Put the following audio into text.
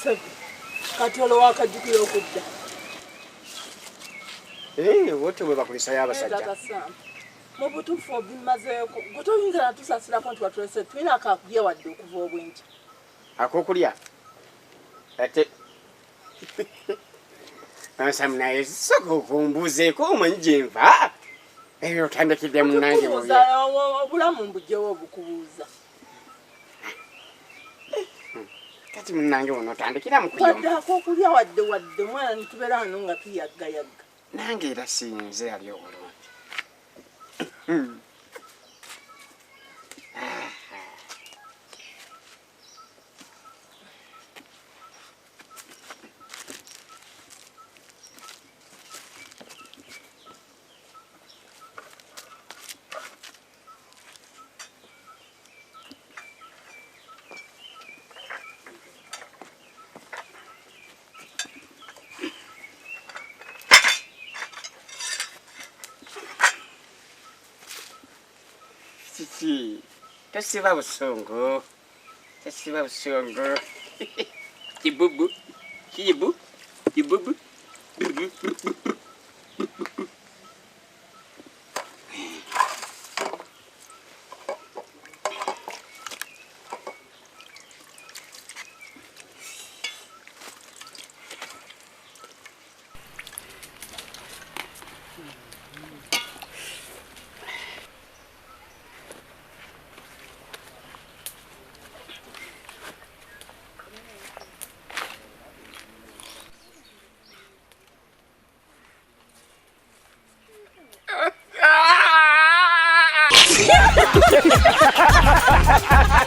Seven. Katolo wakajukira okudda. Wote bwe bakulisa y'abasajja. Mu butuufu obimazeeko. Gwe toyinza natusasirako nti watulese tulina akakulya wadde okuva obwenja. Ak'okulya? Ate Ansam naye soka okumbuuzeeko omanyi gye nva. Ebyo otandikidde munnange bubi. Obulamu mbugyewo obukubuuza. Kati munnange wono otandikira mu kuyomba. Wadde ak'okulya wadde omwana nitubeera wano nga tuyaggayagga. Nange era sinze ali obulungi. Kiki, tosiba busongo. Tosiba busongo. Kibubu. Kibu. Kibubu. Ha ha ha ha!